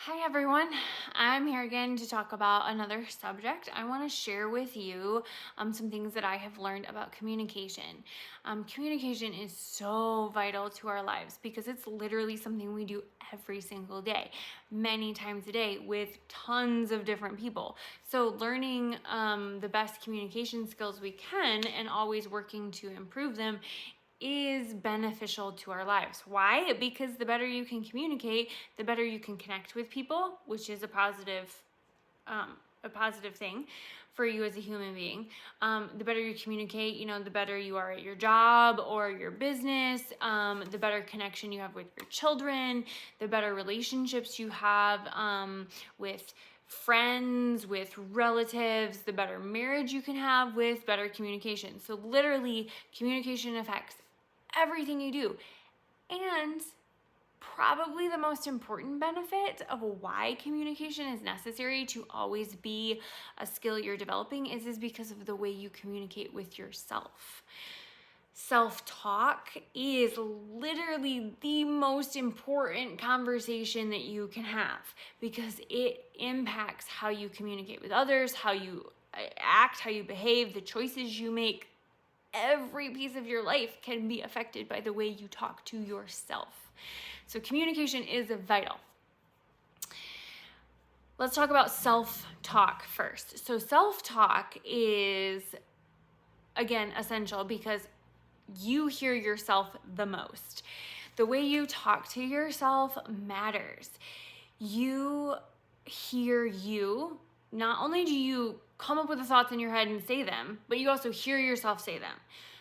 Hi everyone, I'm here again to talk about another subject. I want to share with you some things that I have learned about communication. Communication is so vital to our lives because it's literally something we do every single day, many times a day with tons of different people. So learning the best communication skills we can and always working to improve them is beneficial to our lives. Why? Because the better you can communicate, the better you can connect with people, which is a positive thing for you as a human being. The better you communicate, the better you are at your job or your business, the better connection you have with your children, the better relationships you have with friends, with relatives, the better marriage you can have with better communication. So literally, communication affects everything you do. And probably the most important benefit of why communication is necessary to always be a skill you're developing is because of the way you communicate with yourself. Self-talk is literally the most important conversation that you can have because it impacts how you communicate with others, how you act, how you behave, the choices you make. Every piece of your life can be affected by the way you talk to yourself. So communication is vital. Let's talk about self-talk first. So self-talk is, again, essential because you hear yourself the most. The way you talk to yourself matters. You hear you. Not only do you come up with the thoughts in your head and say them, but you also hear yourself say them.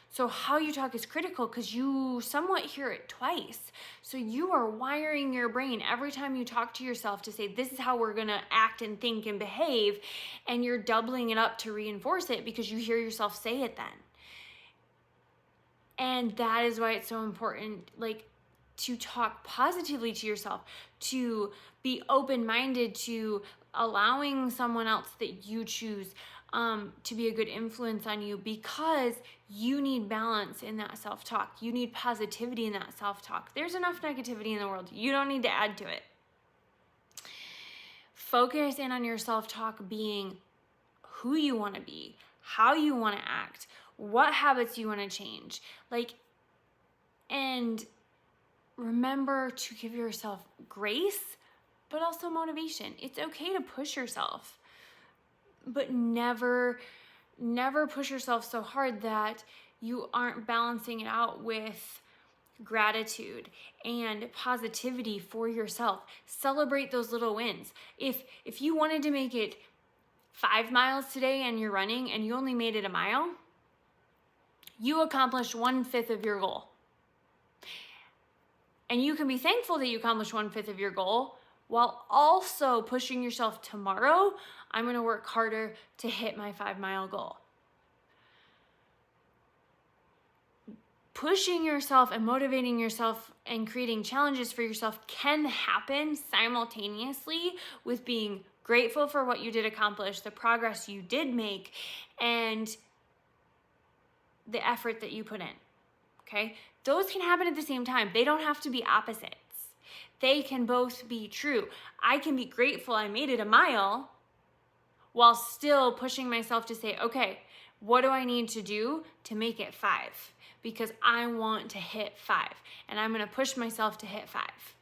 So how you talk is critical because you somewhat hear it twice. So you are wiring your brain every time you talk to yourself to say, this is how we're gonna act and think and behave, and you're doubling it up to reinforce it because you hear yourself say it then. And that is why it's so important, to talk positively to yourself, to be open-minded to allowing someone else that you choose to be a good influence on you, because you need balance in that self-talk. You need positivity in that self-talk. There's enough negativity in the world. You don't need to add to it. Focus in on your self-talk being who you want to be, how you want to act, what habits you want to change. And remember to give yourself grace, but also motivation. It's okay to push yourself, but never push yourself so hard that you aren't balancing it out with gratitude and positivity for yourself. Celebrate those little wins. If you wanted to make it 5 miles today and you're running and you only made it a mile, you accomplished 1/5 of your goal. And you can be thankful that you accomplished 1/5 of your goal while also pushing yourself tomorrow. I'm going to work harder to hit my 5-mile goal. Pushing yourself and motivating yourself and creating challenges for yourself can happen simultaneously with being grateful for what you did accomplish, the progress you did make, and the effort that you put in. Okay? Those can happen at the same time. They don't have to be opposites. They can both be true. I can be grateful I made it a mile while still pushing myself to say, okay, what do I need to do to make it 5? Because I want to hit 5 and I'm going to push myself to hit 5.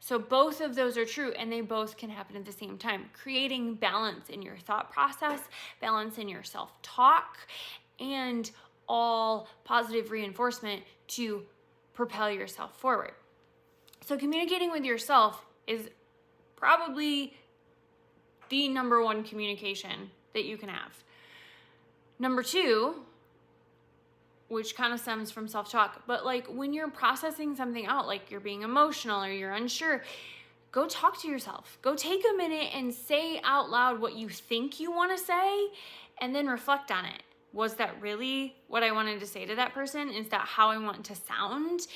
So both of those are true and they both can happen at the same time. Creating balance in your thought process, balance in your self-talk, and all positive reinforcement to propel yourself forward. So communicating with yourself is probably the number one communication that you can have. Number 2, which kind of stems from self-talk, but when you're processing something out, like you're being emotional or you're unsure, go talk to yourself. Go take a minute and say out loud what you think you want to say and then reflect on it. Was that really what I wanted to say to that person? Is that how I want to sound?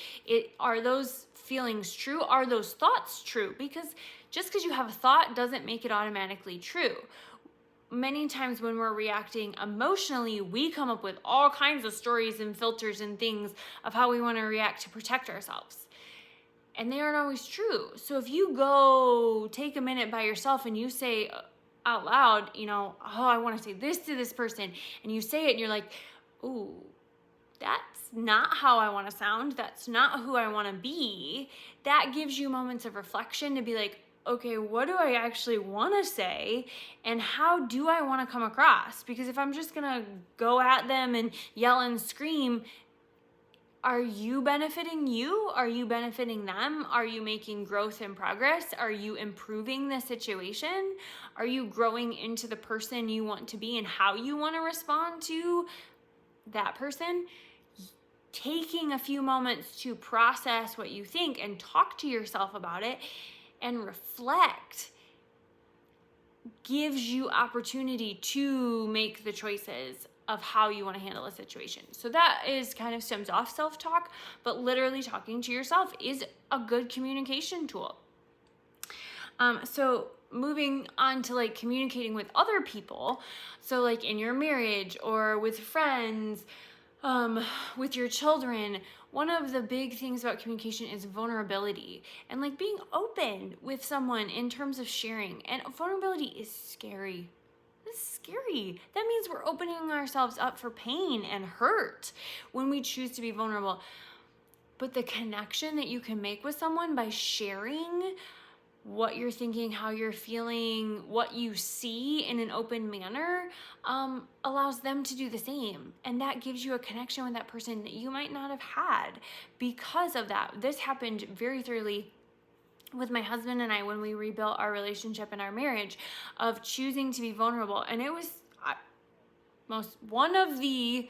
Are those feelings true? Are those thoughts true? Because just because you have a thought doesn't make it automatically true. Many times when we're reacting emotionally, we come up with all kinds of stories and filters and things of how we want to react to protect ourselves. and they aren't always true. So if you go take a minute by yourself and you say out loud, oh, I want to say this to this person, and you say it and you're like, ooh, that's not how I want to sound. That's not who I want to be. That gives you moments of reflection to be like, okay, what do I actually want to say? And how do I want to come across? Because if I'm just going to go at them and yell and scream, are you benefiting you? Are you benefiting them? Are you making growth and progress? Are you improving the situation? Are you growing into the person you want to be and how you want to respond to that person? Taking a few moments to process what you think and talk to yourself about it and reflect gives you opportunity to make the choices of how you want to handle a situation. So that is kind of stems off self-talk, but literally talking to yourself is a good communication tool. So moving on to like communicating with other people. So like in your marriage or with friends, with your children, one of the big things about communication is vulnerability and like being open with someone in terms of sharing. And vulnerability is scary. It's scary. That means we're opening ourselves up for pain and hurt when we choose to be vulnerable. But the connection that you can make with someone by sharing what you're thinking, how you're feeling, what you see in an open manner, allows them to do the same. And that gives you a connection with that person that you might not have had because of that. This happened very thoroughly with my husband and I when we rebuilt our relationship and our marriage, of choosing to be vulnerable. And it was one of the,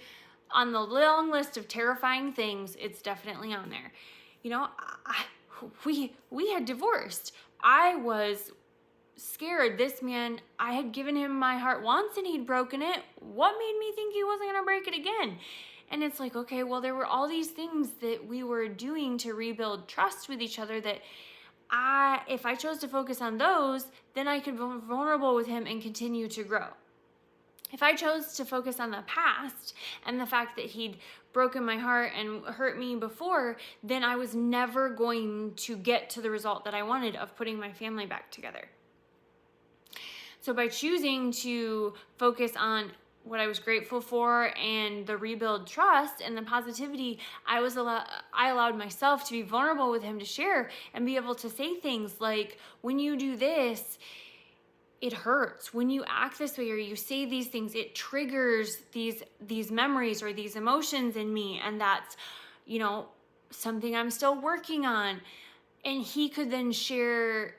on the long list of terrifying things, it's definitely on there. We had divorced. I was scared. This man, I had given him my heart once and he'd broken it. What made me think he wasn't going to break it again? And it's like, okay, well, there were all these things that we were doing to rebuild trust with each other that if I chose to focus on those, then I could be vulnerable with him and continue to grow. If I chose to focus on the past and the fact that he'd broken my heart and hurt me before, then I was never going to get to the result that I wanted of putting my family back together. So by choosing to focus on what I was grateful for and the rebuild trust and the positivity, I allowed myself to be vulnerable with him, to share and be able to say things like, when you do this, it hurts. When you act this way or you say these things, it triggers these memories or these emotions in me. And that's, something I'm still working on. And he could then share,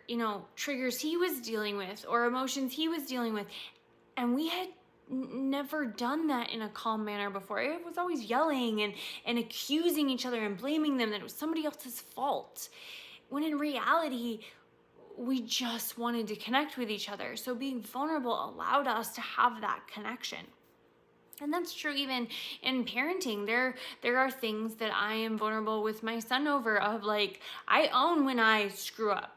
triggers he was dealing with or emotions he was dealing with. And we had never done that in a calm manner before. It was always yelling and accusing each other and blaming them that it was somebody else's fault. When in reality, we just wanted to connect with each other. So being vulnerable allowed us to have that connection. And that's true even in parenting. There are things that I am vulnerable with my son over, of like, I own when I screw up.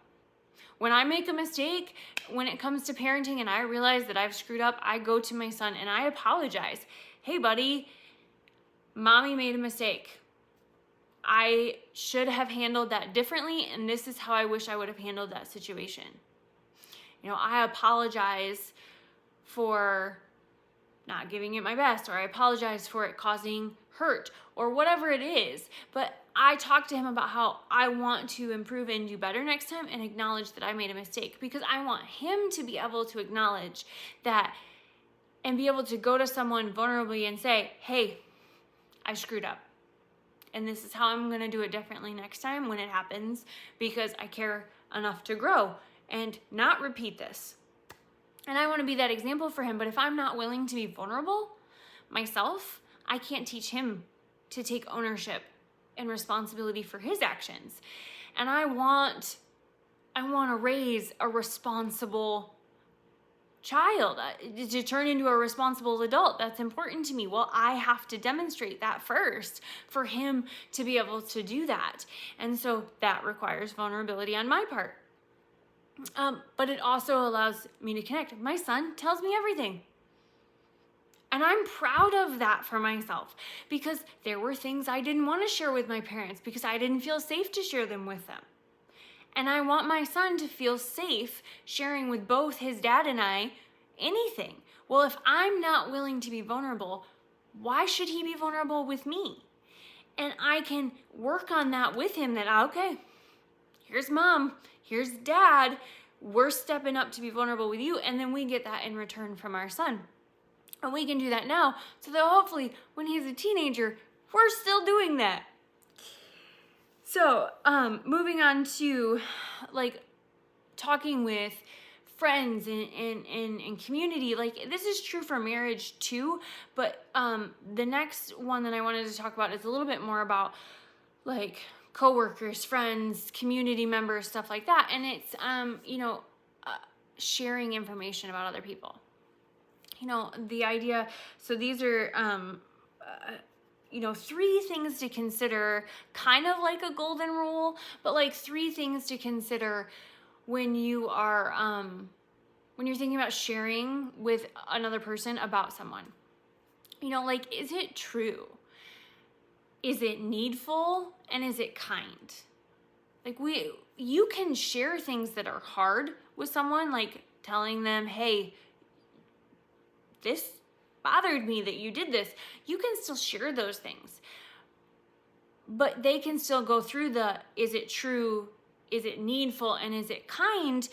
When I make a mistake, when it comes to parenting and I realize that I've screwed up, I go to my son and I apologize. Hey buddy, mommy made a mistake. I should have handled that differently, and this is how I wish I would have handled that situation. I apologize for not giving it my best, or I apologize for it causing hurt, or whatever it is. But I talk to him about how I want to improve and do better next time and acknowledge that I made a mistake, because I want him to be able to acknowledge that and be able to go to someone vulnerably and say, hey, I screwed up. And this is how I'm going to do it differently next time when it happens, because I care enough to grow and not repeat this. And I want to be that example for him. But if I'm not willing to be vulnerable myself, I can't teach him to take ownership and responsibility for his actions. And I want to raise a responsible child, to turn into a responsible adult. That's important to me. Well, I have to demonstrate that first for him to be able to do that. And so that requires vulnerability on my part. But it also allows me to connect. My son tells me everything. And I'm proud of that for myself, because there were things I didn't want to share with my parents because I didn't feel safe to share them with them. And I want my son to feel safe sharing with both his dad and I anything. Well, if I'm not willing to be vulnerable, why should he be vulnerable with me? And I can work on that with him, that, okay, here's mom, here's dad, we're stepping up to be vulnerable with you, and then we get that in return from our son. And we can do that now, so that hopefully when he's a teenager, we're still doing that. So, moving on to like talking with friends and community, like this is true for marriage too, but the next one that I wanted to talk about is a little bit more about like coworkers, friends, community members, stuff like that. And it's sharing information about other people. The idea, so these are 3 things to consider, kind of like a golden rule, but like 3 things to consider when you are when you're thinking about sharing with another person about someone. Like, is it true? Is it needful? And is it kind? Like, you can share things that are hard with someone, like telling them, hey, this bothered me that you did this. You can still share those things, but they can still go through the, is it true, is it needful, and is it kind,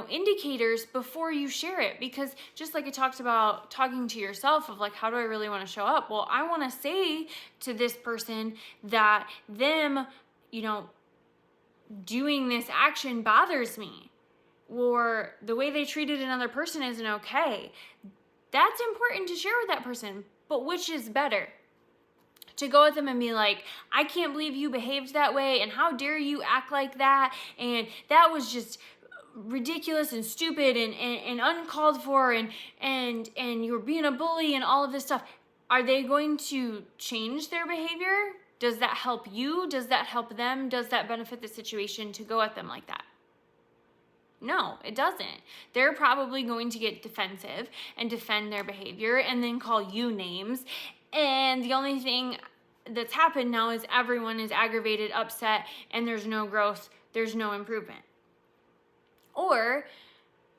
indicators before you share it. Because just like I talked about talking to yourself of like, how do I really want to show up? Well, I want to say to this person that them, doing this action bothers me, or the way they treated another person isn't okay. That's important to share with that person. But which is better? To go with them and be like, I can't believe you behaved that way, and how dare you act like that, and that was just ridiculous and stupid and uncalled for, and you were being a bully and all of this stuff. Are they going to change their behavior? Does that help you? Does that help them? Does that benefit the situation to go at them like that? No, it doesn't. They're probably going to get defensive and defend their behavior and then call you names. And the only thing that's happened now is everyone is aggravated, upset, and there's no growth, there's no improvement. Or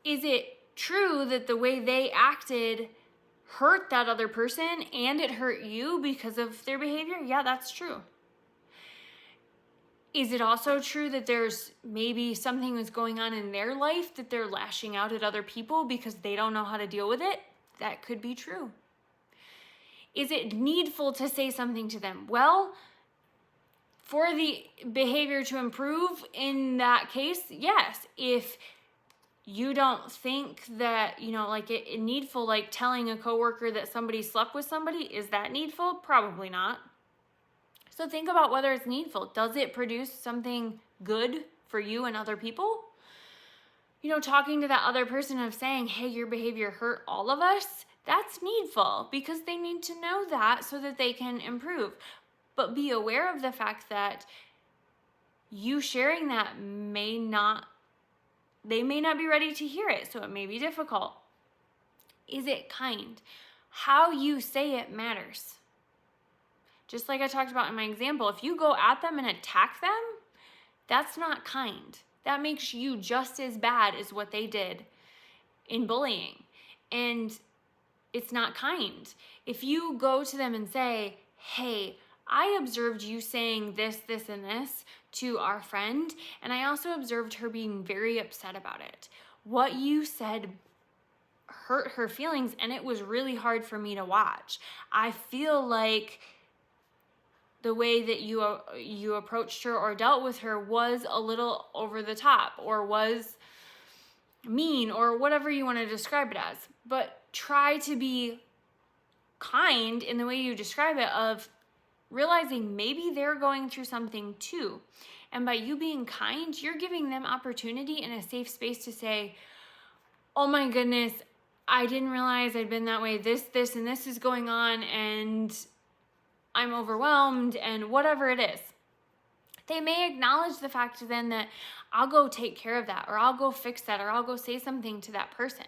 is it true that the way they acted hurt that other person and it hurt you because of their behavior? Yeah, that's true. Is it also true that there's maybe something that's going on in their life that they're lashing out at other people because they don't know how to deal with it? That could be true. Is it needful to say something to them? Well, for the behavior to improve in that case, yes. If you don't think that, like it needful, like telling a coworker that somebody slept with somebody, is that needful? Probably not. So think about whether it's needful. Does it produce something good for you and other people? Talking to that other person of saying, hey, your behavior hurt all of us, that's needful because they need to know that so that they can improve. But be aware of the fact that you sharing that they may not be ready to hear it, so it may be difficult. Is it kind? How you say it matters. Just like I talked about in my example, if you go at them and attack them, that's not kind. That makes you just as bad as what they did in bullying. And it's not kind. If you go to them and say, hey, I observed you saying this, this, and this to our friend, and I also observed her being very upset about it. What you said hurt her feelings, and it was really hard for me to watch. I feel like the way that you approached her or dealt with her was a little over the top, or was mean, or whatever you want to describe it as. But try to be kind in the way you describe it, of realizing maybe they're going through something too. And by you being kind, you're giving them opportunity and a safe space to say, oh my goodness, I didn't realize I'd been that way. This, and this is going on, and I'm overwhelmed, and whatever it is. They may acknowledge the fact then that I'll go take care of that, or I'll go fix that, or I'll go say something to that person.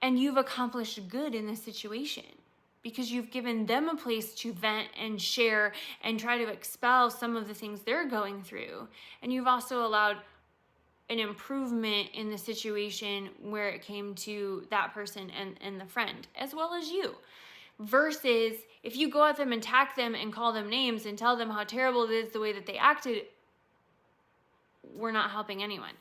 And you've accomplished good in this situation. because you've given them a place to vent and share and try to expel some of the things they're going through. And you've also allowed an improvement in the situation where it came to that person and the friend, as well as you. Versus if you go at them and attack them and call them names and tell them how terrible it is the way that they acted, we're not helping anyone.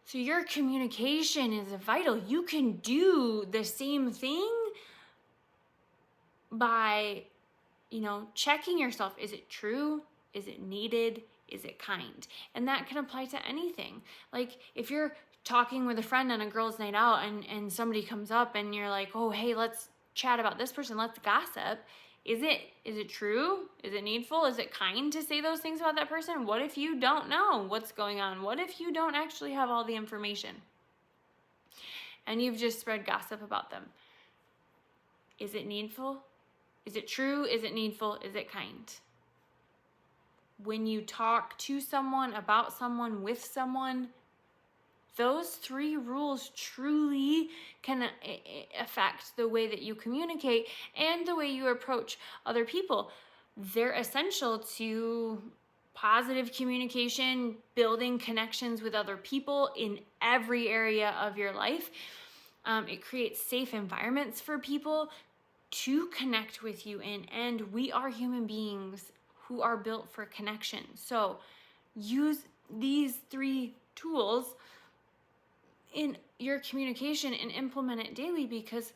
So your communication is vital. You can do the same thing by, checking yourself. Is it true? Is it needed? Is it kind? And that can apply to anything. Like if you're talking with a friend on a girls' night out and somebody comes up and you're like, oh, hey, let's chat about this person. Let's gossip. Is it true? Is it needful? Is it kind to say those things about that person? What if you don't know what's going on? What if you don't actually have all the information and you've just spread gossip about them? Is it needful? Is it true? Is it needful? Is it kind? When you talk to someone, about someone, with someone, those 3 rules truly can affect the way that you communicate and the way you approach other people. They're essential to positive communication, building connections with other people in every area of your life. It creates safe environments for people to connect with you in, and we are human beings who are built for connection. So use these 3 tools in your communication and implement it daily, because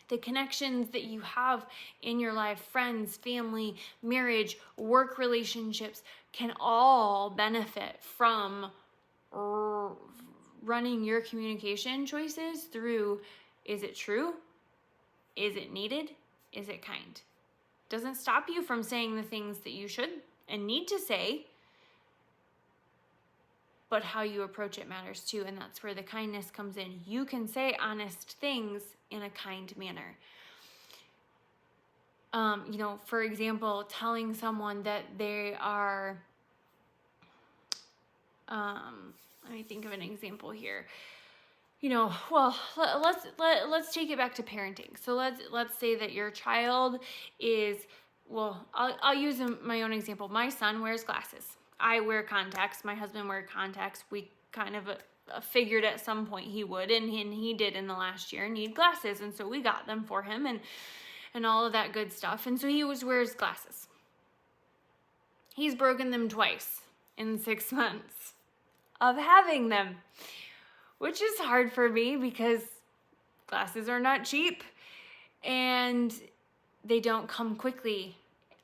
the connections that you have in your life, friends, family, marriage, work relationships, can all benefit from running your communication choices through, is it true? Is it needed? Is it kind? Doesn't stop you from saying the things that you should and need to say, but how you approach it matters too. And that's where the kindness comes in. You can say honest things in a kind manner. For example, telling someone that they are, let me think of an example here. Let's take it back to parenting. So let's say that your child is, I'll use my own example. My son wears glasses. I wear contacts. My husband wears contacts. We kind of figured at some point he would, and he did in the last year, need glasses. And so we got them for him and all of that good stuff. And so he wears glasses. He's broken them twice in 6 months of having them, which is hard for me because glasses are not cheap and they don't come quickly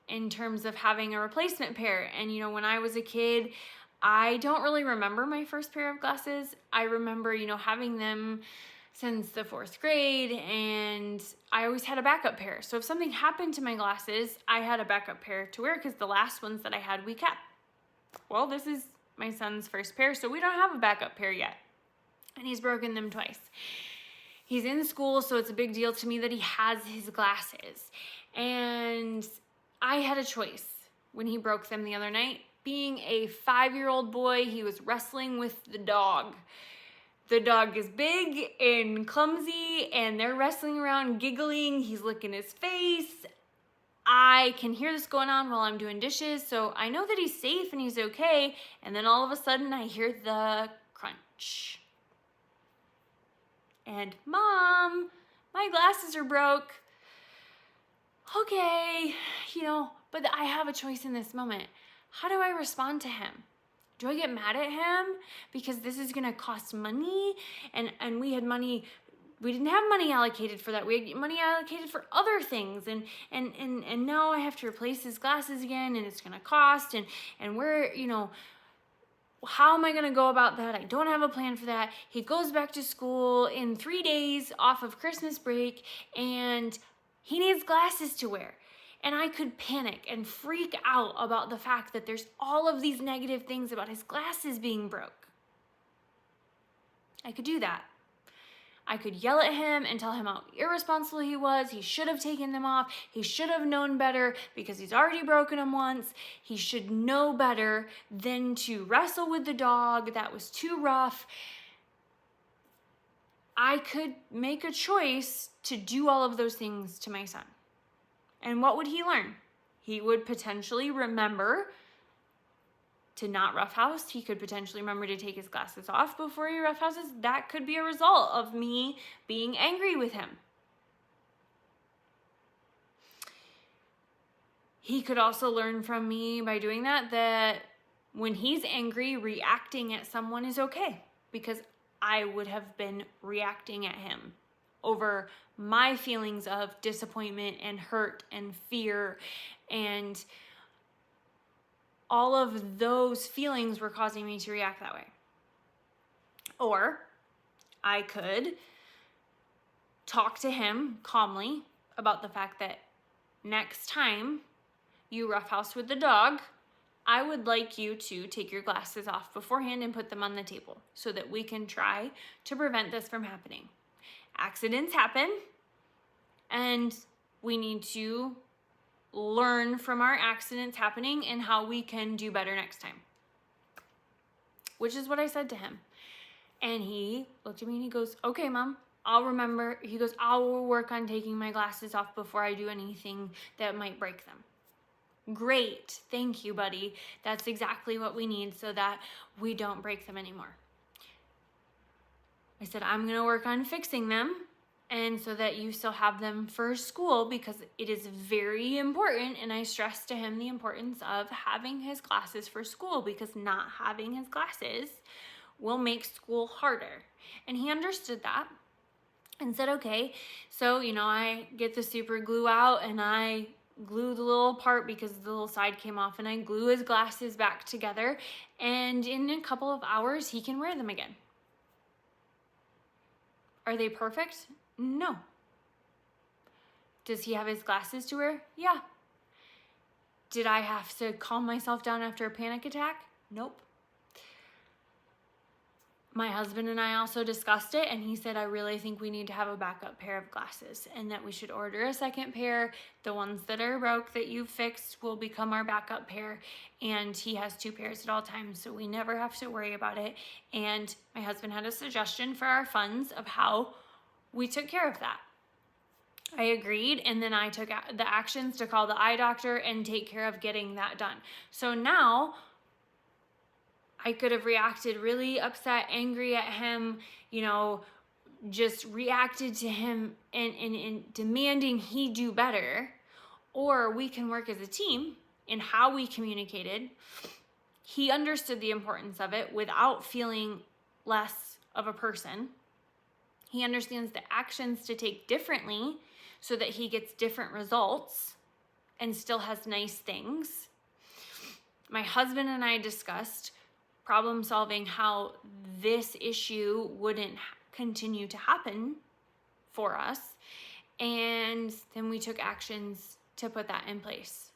in terms of having a replacement pair. And when I was a kid, I don't really remember my first pair of glasses. I remember, having them since the 4th grade, and I always had a backup pair. So if something happened to my glasses, I had a backup pair to wear because the last ones that I had, we kept. Well, this is my son's first pair, so we don't have a backup pair yet. And he's broken them twice. He's in school, so it's a big deal to me that he has his glasses. And I had a choice when he broke them the other night. Being a 5-year-old boy, he was wrestling with the dog. The dog is big and clumsy, and they're wrestling around, giggling. He's licking his face. I can hear this going on while I'm doing dishes, so I know that he's safe and he's okay. And then all of a sudden, I hear the crunch. And, Mom, my glasses are broke. Okay, but I have a choice in this moment. How do I respond to him? Do I get mad at him because this is gonna cost money? And we had money, we didn't have money allocated for that. We had money allocated for other things. And now I have to replace his glasses again, and it's gonna cost, and we're, how am I going to go about that? I don't have a plan for that. He goes back to school in 3 days off of Christmas break, and he needs glasses to wear. And I could panic and freak out about the fact that there's all of these negative things about his glasses being broke. I could do that. I could yell at him and tell him how irresponsible he was. He should have taken them off. He should have known better because he's already broken them once. He should know better than to wrestle with the dog. That was too rough. I could make a choice to do all of those things to my son. And what would he learn? He would potentially remember to not roughhouse. He could potentially remember to take his glasses off before he roughhouses. That could be a result of me being angry with him. He could also learn from me by doing that when he's angry, reacting at someone is okay, because I would have been reacting at him over my feelings of disappointment and hurt and fear, and all of those feelings were causing me to react that way. Or I could talk to him calmly about the fact that next time you roughhouse with the dog, I would like you to take your glasses off beforehand and put them on the table so that we can try to prevent this from happening. Accidents happen, and we need to learn from our accidents happening and how we can do better next time. Which is what I said to him. And he looked at me and he goes, okay, Mom, I'll remember. He goes, I'll work on taking my glasses off before I do anything that might break them. Great. Thank you, buddy. That's exactly what we need so that we don't break them anymore. I said, I'm going to work on fixing them, and so that you still have them for school, because it is very important. And I stressed to him the importance of having his glasses for school, because not having his glasses will make school harder. And he understood that and said, okay. So, I get the super glue out and I glue the little part because the little side came off, and I glue his glasses back together, and in a couple of hours he can wear them again. Are they perfect? No. Does he have his glasses to wear? Yeah. Did I have to calm myself down after a panic attack? Nope. My husband and I also discussed it, and he said, I really think we need to have a backup pair of glasses, and that we should order a second pair. The ones that are broke that you fixed will become our backup pair, and he has 2 pairs at all times, so we never have to worry about it. And my husband had a suggestion for our funds of how we took care of that. I agreed, and then I took the actions to call the eye doctor and take care of getting that done. So now I could have reacted really upset, angry at him, just reacted to him and demanding he do better. Or we can work as a team in how we communicated. He understood the importance of it without feeling less of a person. He understands the actions to take differently so that he gets different results and still has nice things. My husband and I discussed problem solving, how this issue wouldn't continue to happen for us. And then we took actions to put that in place.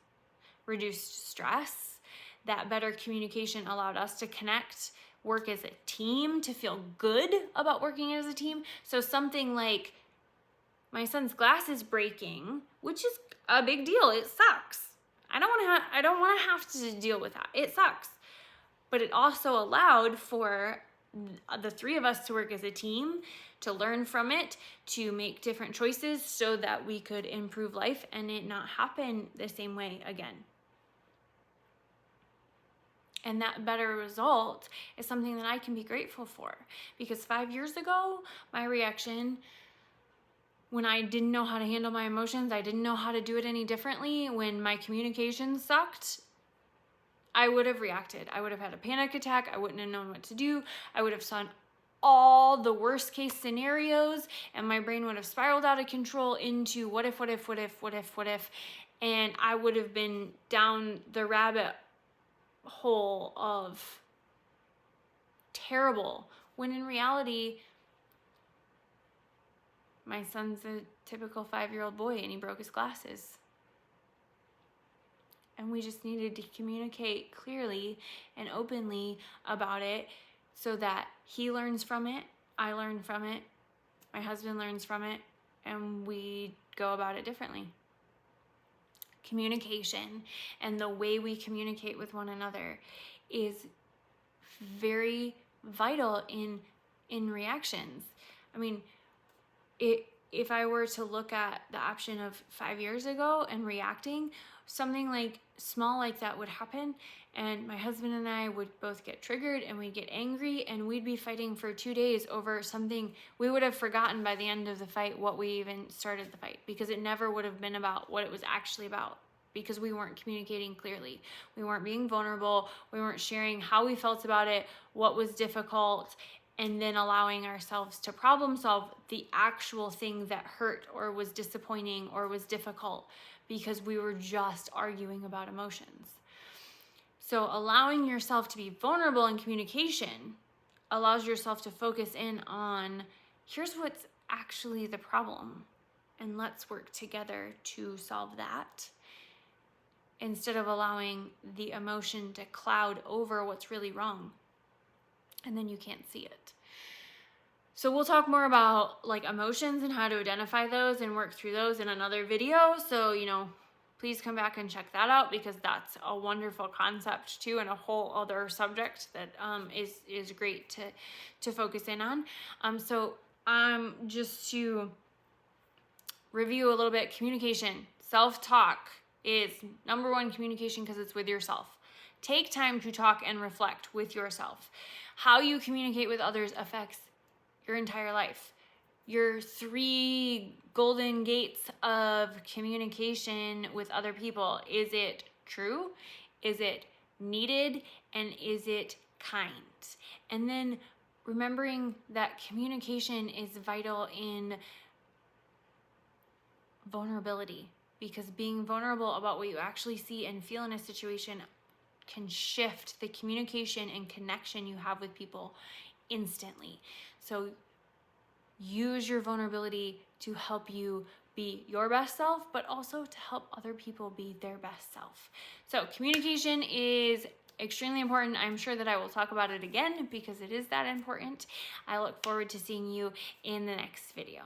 Reduced stress. That better communication allowed us to connect, work as a team, to feel good about working as a team. So something like my son's glasses breaking, which is a big deal. It sucks. I don't want to have to deal with that. It sucks. But it also allowed for the 3 of us to work as a team, to learn from it, to make different choices so that we could improve life and it not happen the same way again. And that better result is something that I can be grateful for, because 5 years ago, my reaction, when I didn't know how to handle my emotions, I didn't know how to do it any differently, when my communication sucked, I would have reacted. I would have had a panic attack. I wouldn't have known what to do. I would have saw all the worst case scenarios, and my brain would have spiraled out of control into what if, and I would have been down the rabbit hole of terrible, when in reality, my son's a typical 5-year-old boy and he broke his glasses. And we just needed to communicate clearly and openly about it so that he learns from it, I learn from it, my husband learns from it, and we go about it differently. Communication and the way we communicate with one another is very vital in reactions. I mean, if I were to look at the option of 5 years ago and reacting, something like small like that would happen, and my husband and I would both get triggered and we'd get angry, and we'd be fighting for 2 days over something. We would have forgotten by the end of the fight what we even started the fight, because it never would have been about what it was actually about, because we weren't communicating clearly. We weren't being vulnerable. We weren't sharing how we felt about it, what was difficult, and then allowing ourselves to problem solve the actual thing that hurt or was disappointing or was difficult, because we were just arguing about emotions. So allowing yourself to be vulnerable in communication allows yourself to focus in on, here's what's actually the problem, and let's work together to solve that, instead of allowing the emotion to cloud over what's really wrong, and then you can't see it. So we'll talk more about like emotions and how to identify those and work through those in another video. So, please come back and check that out, because that's a wonderful concept too, and a whole other subject that is great to focus in on. So just to review a little bit, communication, self-talk is number one communication, because it's with yourself. Take time to talk and reflect with yourself. How you communicate with others affects your entire life. Your 3 golden gates of communication with other people. Is it true? Is it needed? And is it kind? And then remembering that communication is vital in vulnerability, because being vulnerable about what you actually see and feel in a situation can shift the communication and connection you have with people instantly. So use your vulnerability to help you be your best self, but also to help other people be their best self. So communication is extremely important. I'm sure that I will talk about it again, because it is that important. I look forward to seeing you in the next video.